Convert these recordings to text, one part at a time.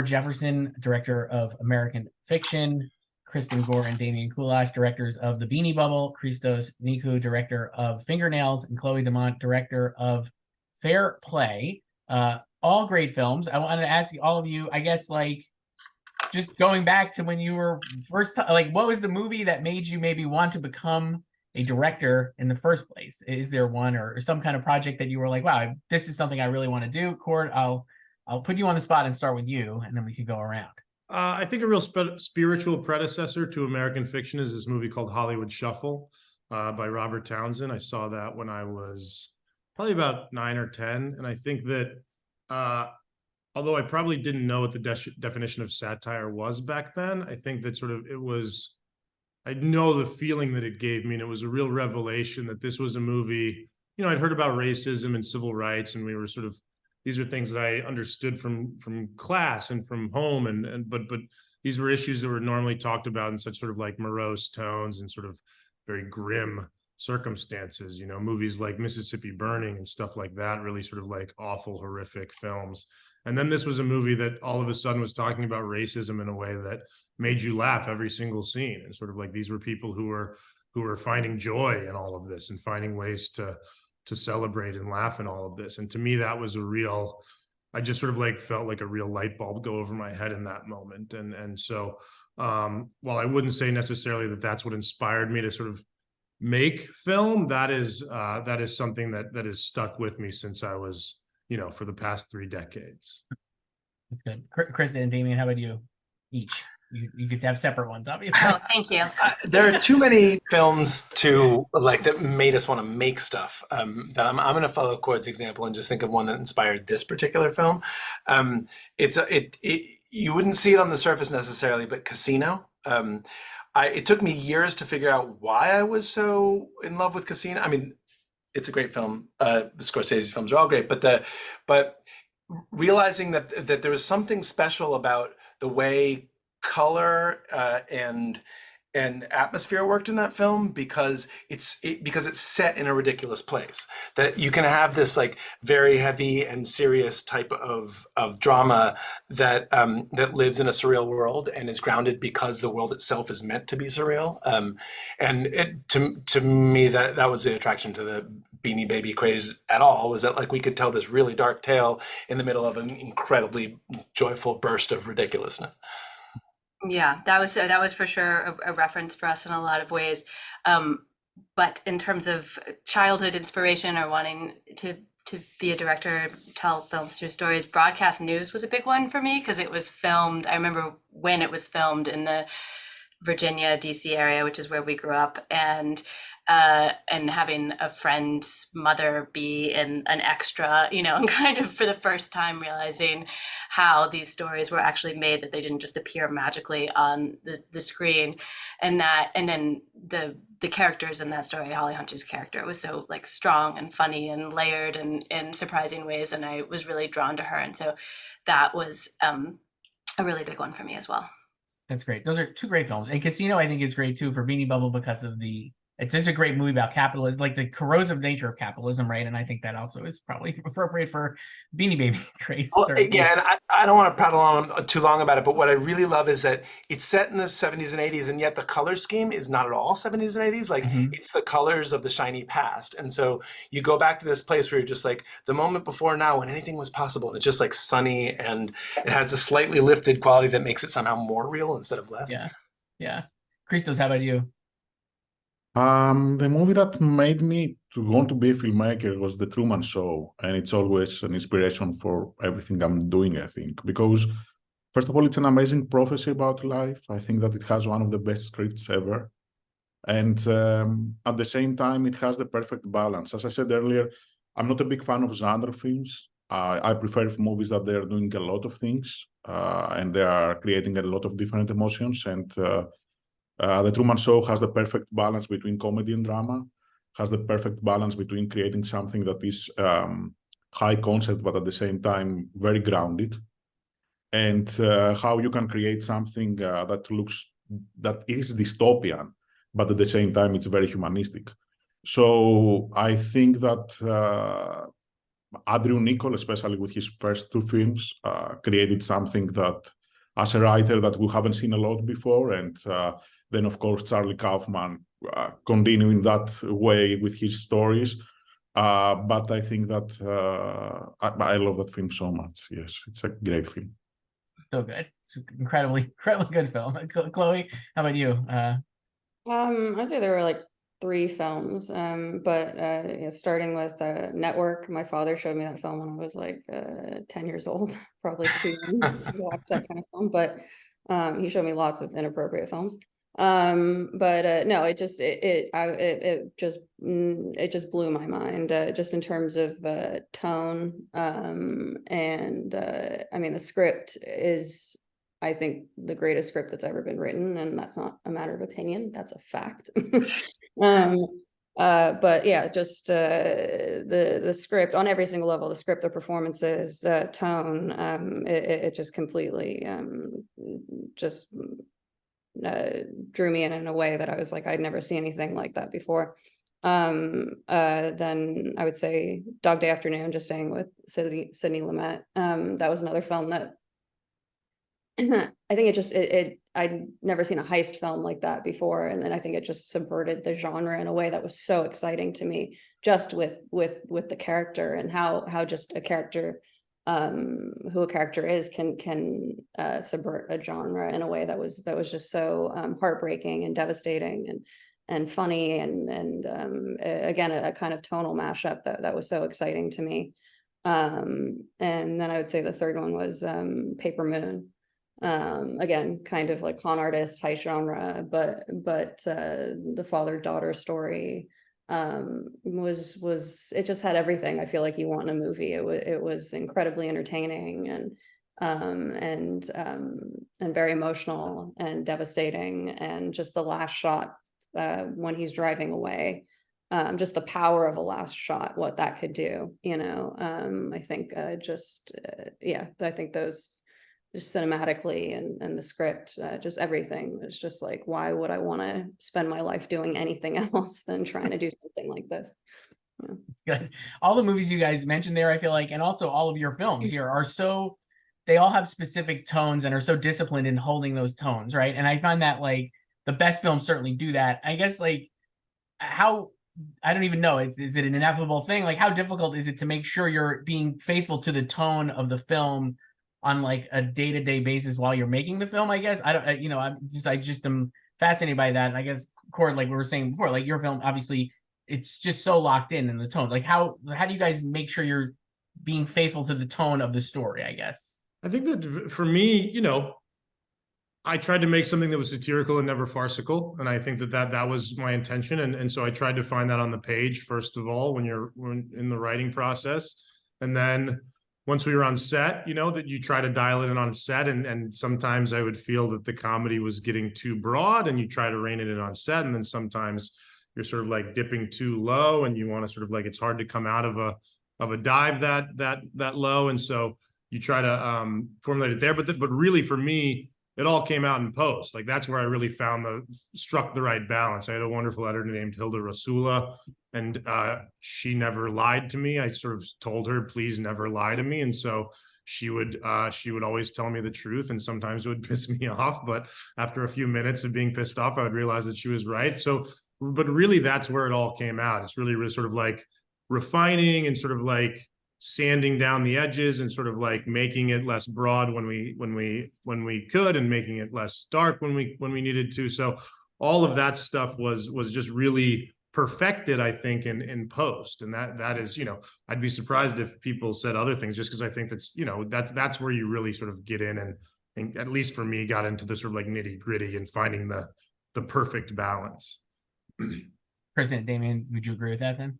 Jefferson, director of American Fiction, Kristin Gore and Damian Kulash, directors of The Beanie Bubble, Christos Nikou, director of Fingernails, and Chloe Domont, director of Fair Play. All great films. I wanted to ask all of you, I guess, like, just going back to when you were first, like, what was the movie that made you maybe want to become a director in the first place? Is there one or some kind of project that you were like, wow, this is something I really want to do? Cord, I'll put you on the spot and start with you, and then we could go around. I think a real spiritual predecessor to American Fiction is this movie called Hollywood Shuffle by Robert Townsend. I saw that when I was probably about 9 or 10. And I think that although I probably didn't know what the definition of satire was back then, I think that sort of I know the feeling that it gave me, and it was a real revelation that this was a movie, I'd heard about racism and civil rights, and we were sort of, these are things that I understood from class and from home, but these were issues that were normally talked about in such sort of like morose tones and sort of very grim circumstances, movies like Mississippi Burning and stuff like that, really sort of like awful, horrific films. And then this was a movie that all of a sudden was talking about racism in a way that made you laugh every single scene. And sort of like, these were people who were finding joy in all of this and finding ways to celebrate and laugh in all of this. And to me, that was I just sort of like felt like a real light bulb go over my head in that moment. And so while I wouldn't say necessarily that that's what inspired me to sort of make film, that is something that has stuck with me since I was, for the past 3 decades. That's good. Kristin and Damian, how about you each? You could have separate ones, obviously. Oh, thank you. There are too many films that made us want to make stuff. That I'm going to follow Cord's example and just think of one that inspired this particular film. You wouldn't see it on the surface necessarily, but Casino. It took me years to figure out why I was so in love with Casino. I mean, it's a great film. Scorsese's films are all great, but realizing that there was something special about the way color and atmosphere worked in that film because it's set in a ridiculous place, that you can have this like very heavy and serious type of drama that lives in a surreal world and is grounded because the world itself is meant to be surreal. To me, that was the attraction to the Beanie Baby craze at all, was that like we could tell this really dark tale in the middle of an incredibly joyful burst of ridiculousness. Yeah, that was for sure a reference for us in a lot of ways. But in terms of childhood inspiration or wanting to be a director, tell films through stories, broadcast news was a big one for me because it was filmed. I remember when it was filmed in the Virginia, DC area, which is where we grew up, and having a friend's mother be an extra, and kind of for the first time realizing how these stories were actually made, that they didn't just appear magically on the screen, and then the characters in that story, Holly Hunch's character was so like strong and funny and layered and in surprising ways, and I was really drawn to her, and so that was a really big one for me as well. That's great. Those are 2 great films. And Casino, I think, is great too for Beanie Bubble because of it's such a great movie about capitalism, like the corrosive nature of capitalism, right? And I think that also is probably appropriate for Beanie Baby craze. Well, yeah, and I don't want to prattle on too long about it, but what I really love is that it's set in the 70s and 80s, and yet the color scheme is not at all 70s and 80s. Like, it's the colors of the shiny past. And so you go back to this place where you're just like, the moment before now when anything was possible, and it's just like sunny, and it has a slightly lifted quality that makes it somehow more real instead of less. Yeah. Christos, how about you? The movie that made me to want to be a filmmaker was The Truman Show, and it's always an inspiration for everything I'm doing, I think, because first of all, it's an amazing prophecy about life. I think that it has one of the best scripts ever, and at the same time, it has the perfect balance. As I said earlier, I'm not a big fan of genre films. I prefer movies that they're doing a lot of things and they are creating a lot of different emotions, and The Truman Show has the perfect balance between comedy and drama, has the perfect balance between creating something that is high concept, but at the same time, very grounded, and how you can create something that is dystopian, but at the same time, it's very humanistic. So I think that Andrew Niccol, especially with his first two films, created something that, as a writer, that we haven't seen a lot before. And then, of course, Charlie Kaufman continuing that way with his stories. But I think that I love that film so much. Yes, it's a great film. So good. It's an incredibly good film. Chloe, how about you? I'd say there were like 3 films, but starting with Network. My father showed me that film when I was like 10 years old, probably too young to watch that kind of film, but he showed me lots of inappropriate films. But no, it just blew my mind, just in terms of tone, and I mean, the script is, I think, the greatest script that's ever been written, and that's not a matter of opinion, that's a fact. But yeah, just the script on every single level, the script, the performances, tone, it just completely just drew me in a way that I was like, I'd never seen anything like that before. Then I would say Dog Day Afternoon, just staying with Sidney Lumet. That was another film that I think I'd never seen a heist film like that before, and then I think it just subverted the genre in a way that was so exciting to me, just with the character and how just a character, who a character is, can subvert a genre in a way that was just so heartbreaking and devastating and funny and again, a kind of tonal mashup that was so exciting to me. And then I would say the third one was Paper Moon. Again, kind of like con artist, high genre, but the father-daughter story was it just had everything I feel like you want in a movie. It was incredibly entertaining and very emotional and devastating, and just the last shot when he's driving away, just the power of a last shot, what that could do, I think yeah, I think those just cinematically and the script, just everything was just like, why would I want to spend my life doing anything else than trying to do something like this? Yeah. It's good. All the movies you guys mentioned there, I feel like, and also all of your films here are so, they all have specific tones and are so disciplined in holding those tones, right? And I find that like the best films certainly do that. I guess like how, I don't even know, is it an ineffable thing? Like how difficult is it to make sure you're being faithful to the tone of the film on like a day-to-day basis while you're making the film? I guess I just am fascinated by that. And I guess, Cord, like we were saying before, like your film, obviously it's just so locked in the tone. Like how do you guys make sure you're being faithful to the tone of the story, I guess? I think that for me, I tried to make something that was satirical and never farcical. And I think that was my intention. And so I tried to find that on the page, first of all, when you're in the writing process. And then once we were on set, that you try to dial it in on set. And sometimes I would feel that the comedy was getting too broad and you try to rein it in on set. And then sometimes you're sort of like dipping too low and you want to sort of like, it's hard to come out of a dive that low. And so you try to formulate it there. But really for me, it all came out in post. Like that's where I really struck the right balance. I had a wonderful editor named Hilda Rasula, and she never lied to me. I sort of told her, please never lie to me. And so she would always tell me the truth, and sometimes it would piss me off. But after a few minutes of being pissed off, I would realize that she was right. So, but really that's where it all came out. It's really sort of like refining and sort of like sanding down the edges and sort of like making it less broad when we could, and making it less dark when we needed to. So all of that stuff was just really perfected, I think, in post. And that is, I'd be surprised if people said other things, just because I think that's where you really sort of get in and at least for me got into the sort of like nitty gritty and finding the perfect balance. President Damian, would you agree with that then?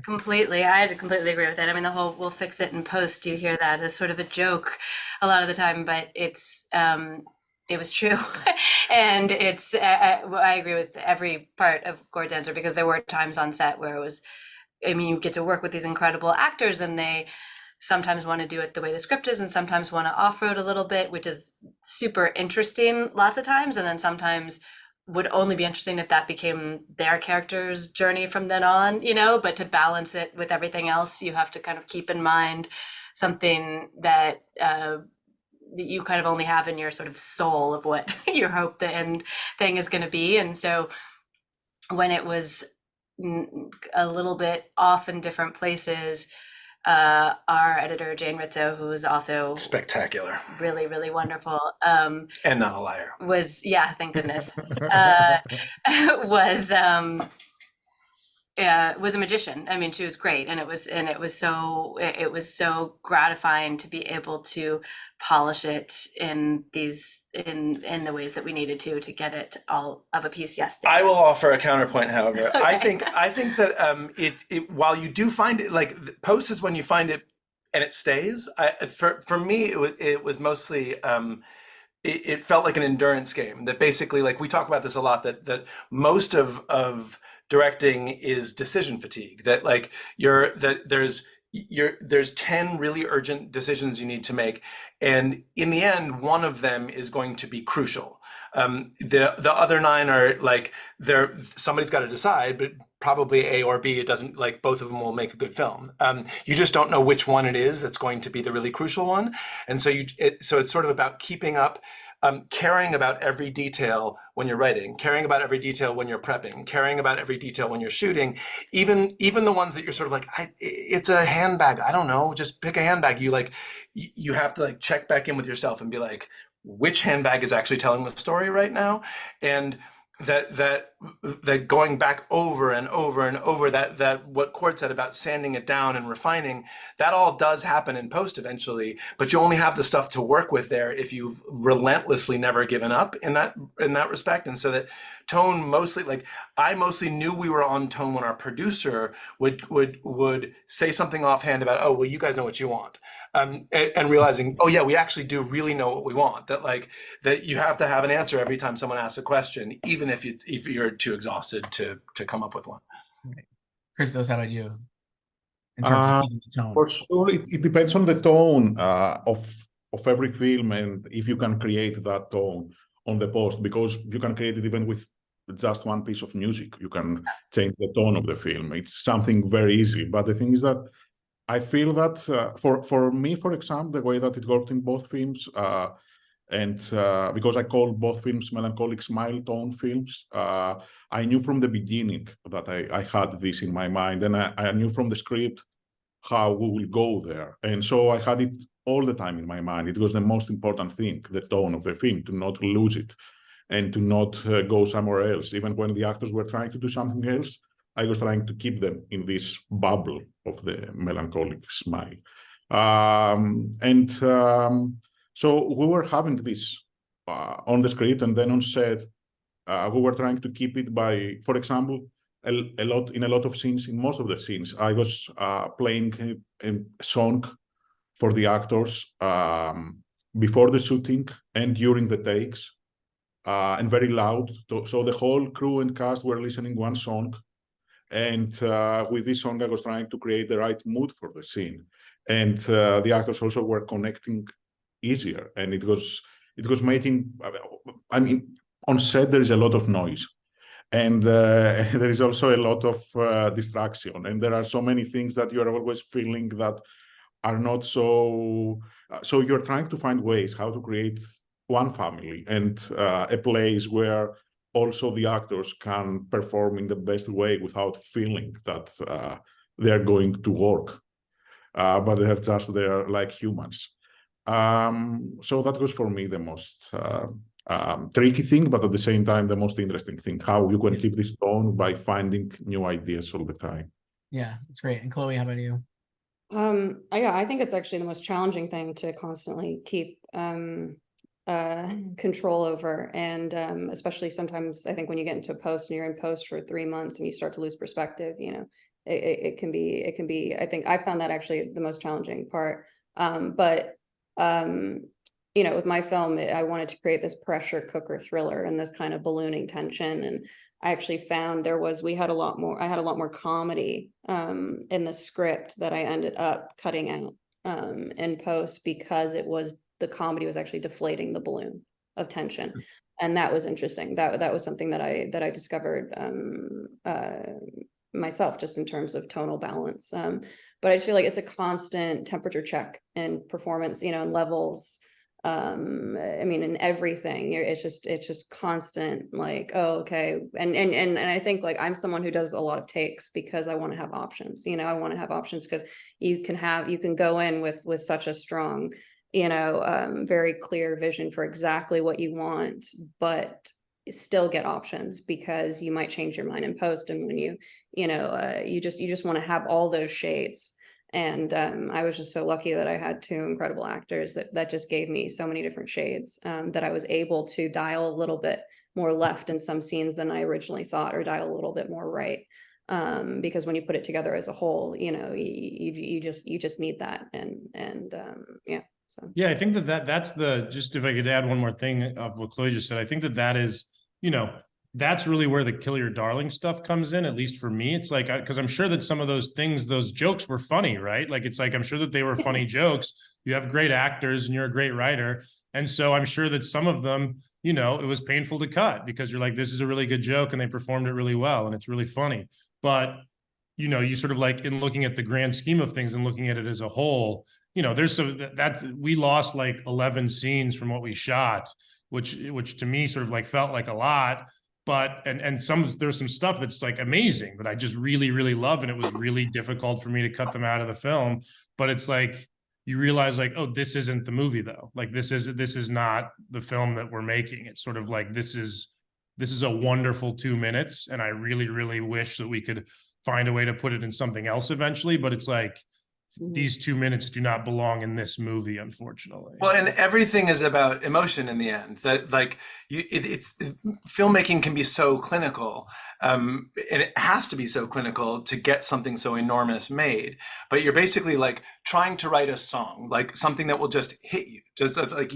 Completely. I had to completely agree with that. I mean, the whole "we'll fix it in post," you hear that as sort of a joke a lot of the time, but it was true. And I agree with every part of Gord's answer, because there were times on set where it was, you get to work with these incredible actors and they sometimes want to do it the way the script is and sometimes want to off-road a little bit, which is super interesting lots of times. And then sometimes would only be interesting if that became their character's journey from then on, you know, but to balance it with everything else, you have to kind of keep in mind something that you kind of only have in your sort of soul of what you hope the end thing is going to be. And so when it was a little bit off in different places, our editor Jane Rizzo, who's also Spectacular. really, really wonderful, And not a liar. was, yeah, thank goodness, was a magician. I mean, she was great, and it was so gratifying to be able to polish it in the ways that we needed to get it all of a piece yesterday. I will offer a counterpoint, however. Okay. I think that it while you do find it, like post is when you find it and it stays. For me it was mostly it felt like an endurance game, that basically, like we talk about this a lot, that most of directing is decision fatigue, that like there's 10 really urgent decisions you need to make, and in the end one of them is going to be crucial. The other 9 are like, somebody's got to decide, but probably A or B. It doesn't, like, both of them will make a good film. You just don't know which one it is that's going to be the really crucial one, and so so it's sort of about keeping up. Caring about every detail when you're writing, caring about every detail when you're prepping, caring about every detail when you're shooting, even the ones that you're sort of like, it's a handbag, I don't know, just pick a handbag. You have to like check back in with yourself and be like, which handbag is actually telling the story right now? And that going back over and over and over, that what Cord said about sanding it down and refining, that all does happen in post eventually, but you only have the stuff to work with there if you've relentlessly never given up in that respect. And so that tone, mostly, like, I mostly knew we were on tone when our producer would say something offhand about, oh well, you guys know what you want, and realizing, oh yeah, we actually do really know what we want, that you have to have an answer every time someone asks a question, even if you're too exhausted to come up with one. Right. Christos, how about you? In terms of keeping the tone? For sure, it depends on the tone of every film, and if you can create that tone on the post, because you can create it even with just one piece of music. You can change the tone of the film. It's something very easy. But the thing is that I feel that for me, for example, the way that it worked in both films, and because I call both films melancholic smile tone films, I knew from the beginning that I had this in my mind, and I knew from the script how we will go there. And so I had it all the time in my mind. It was the most important thing, the tone of the film, to not lose it and to not go somewhere else. Even when the actors were trying to do something else, I was trying to keep them in this bubble of the melancholic smile. So we were having this on the script, and then on set, we were trying to keep it by, for example, in a lot of scenes, in most of the scenes, I was playing a song for the actors before the shooting and during the takes, and very loud. So the whole crew and cast were listening one song. And with this song, I was trying to create the right mood for the scene. And the actors also were connecting easier. And it was making, I mean, on set, there is a lot of noise. And there is also a lot of distraction. And there are so many things that you are always feeling that are not so... So you're trying to find ways how to create one family and a place where also the actors can perform in the best way without feeling that they're going to work, but they're just there like humans. So that was for me the most tricky thing, but at the same time, the most interesting thing, how you can keep this tone by finding new ideas all the time. Yeah, that's great. And Chloe, how about you? Yeah, I think it's actually the most challenging thing to constantly keep control over, and especially sometimes I think when you get into post and you're in post for 3 months and you start to lose perspective, you know, it can be, I think I found that actually the most challenging part. But you know, with my film, I wanted to create this pressure cooker thriller and this kind of ballooning tension, and I actually found I had a lot more comedy in the script that I ended up cutting out in post, because the comedy was actually deflating the balloon of tension. And that was interesting. That was something that I discovered myself, just in terms of tonal balance. But I just feel like it's a constant temperature check in performance, you know, and levels. I mean, in everything, it's just constant, like, oh, okay. And I think, like, I'm someone who does a lot of takes because I want to have options, you know. I want to have options because you can go in with such a strong, you know, very clear vision for exactly what you want, but still get options because you might change your mind in post. And when you know, you just want to have all those shades. And I was just so lucky that I had two incredible actors that just gave me so many different shades, that I was able to dial a little bit more left in some scenes than I originally thought, or dial a little bit more right. Because when you put it together as a whole, you know, you just need that. And yeah. So yeah, I think that's just if I could add one more thing of what Chloe just said, I think that is, you know, that's really where the kill your darling stuff comes in, at least for me. It's like, because I'm sure that some of those things, those jokes were funny, right? Like, it's like, I'm sure that they were funny jokes. You have great actors and you're a great writer. And so I'm sure that some of them, you know, it was painful to cut because you're like, this is a really good joke and they performed it really well and it's really funny. But, you know, you sort of like, in looking at the grand scheme of things and looking at it as a whole, you know, we lost like 11 scenes from what we shot, which to me sort of like felt like a lot. But there's some stuff that's like amazing that I just really, really love. And it was really difficult for me to cut them out of the film. But it's like, you realize like, oh, this isn't the movie though. Like this is not the film that we're making. It's sort of like, this is a wonderful 2 minutes. And I really, really wish that we could find a way to put it in something else eventually. But it's like, these 2 minutes do not belong in this movie, unfortunately. Well, and everything is about emotion in the end. That like filmmaking can be so clinical, and it has to be so clinical to get something so enormous made. But you're basically like trying to write a song, like something that will just hit you, just like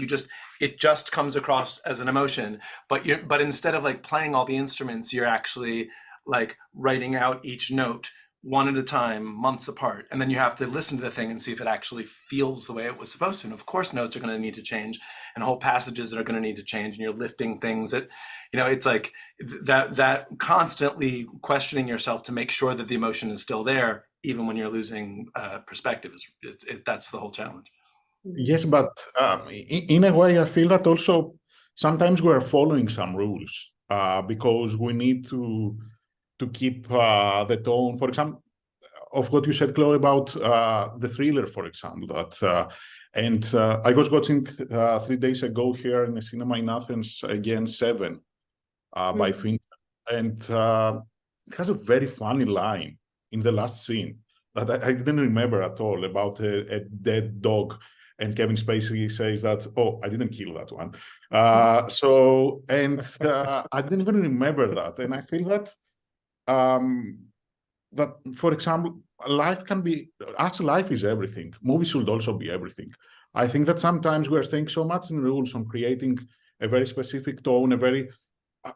it just comes across as an emotion. But instead of like playing all the instruments, you're actually like writing out each note one at a time, months apart. And then you have to listen to the thing and see if it actually feels the way it was supposed to. And of course, notes are going to need to change and whole passages that are going to need to change. And you're lifting things that, you know, it's like that constantly questioning yourself to make sure that the emotion is still there, even when you're losing perspective. That's the whole challenge. Yes, but in a way, I feel that also sometimes we are following some rules because we need to keep the tone, for example, of what you said, Chloe, about the thriller, for example. I was watching 3 days ago here in a cinema in Athens, again, Seven by Finch. And it has a very funny line in the last scene that I didn't remember at all, about a dead dog. And Kevin Spacey says that, oh, I didn't kill that one. I didn't even remember that. And I feel that that, for example, life is everything. Movies should also be everything. I think that sometimes we're staying so much in rules on creating a very specific tone,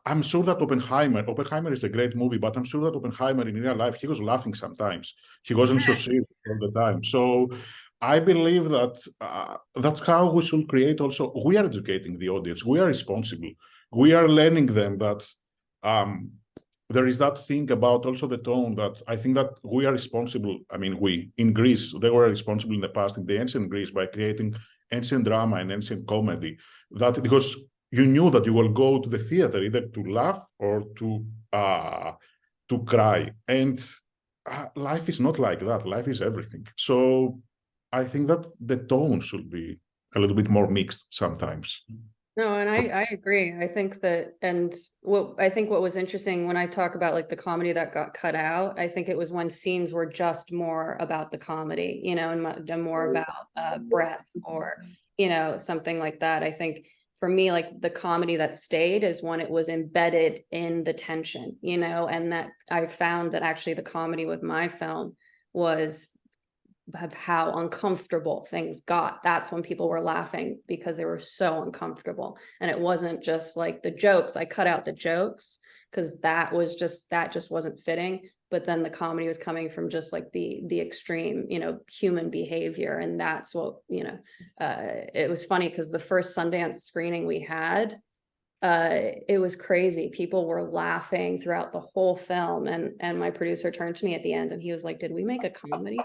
I'm sure that Oppenheimer is a great movie, but I'm sure that Oppenheimer in real life, he was laughing sometimes. He wasn't so serious all the time. So I believe that that's how we should create also. We are educating the audience. We are responsible. We are learning them that there is that thing about also the tone that I think that we are responsible. I mean, we in Greece, they were responsible in the past, in the ancient Greece, by creating ancient drama and ancient comedy. That because you knew that you will go to the theater either to laugh or to cry. And life is not like that. Life is everything. So I think that the tone should be a little bit more mixed sometimes. No, and I agree. I think that, and what was interesting when I talk about like the comedy that got cut out, I think it was when scenes were just more about the comedy, you know, and more about breath or, you know, something like that. I think for me, like the comedy that stayed is when it was embedded in the tension, you know, and that I found that actually the comedy with my film was of how uncomfortable things got. That's when people were laughing because they were so uncomfortable. And it wasn't just like the jokes. I cut out the jokes because that just wasn't fitting. But then the comedy was coming from just like the extreme, you know, human behavior. And that's what, you know, it was funny because the first Sundance screening we had, it was crazy. People were laughing throughout the whole film, and my producer turned to me at the end and he was like, "Did we make a comedy?"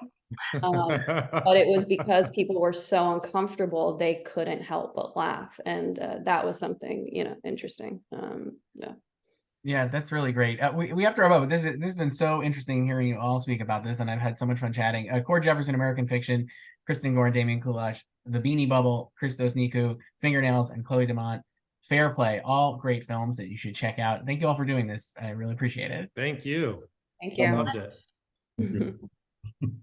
But it was because people were so uncomfortable they couldn't help but laugh, and that was something, you know, interesting. Yeah. Yeah, that's really great. We have to wrap up, but this has been so interesting hearing you all speak about this, and I've had so much fun chatting. Core Jefferson, American Fiction, Kristin Gore and Damian Kulash, The Beanie Bubble, Christos Nikou, Fingernails, and Chloe Domont. Fair Play, all great films that you should check out. Thank you all for doing this. I really appreciate it. Thank you. Thank I you. loved it. Thank you.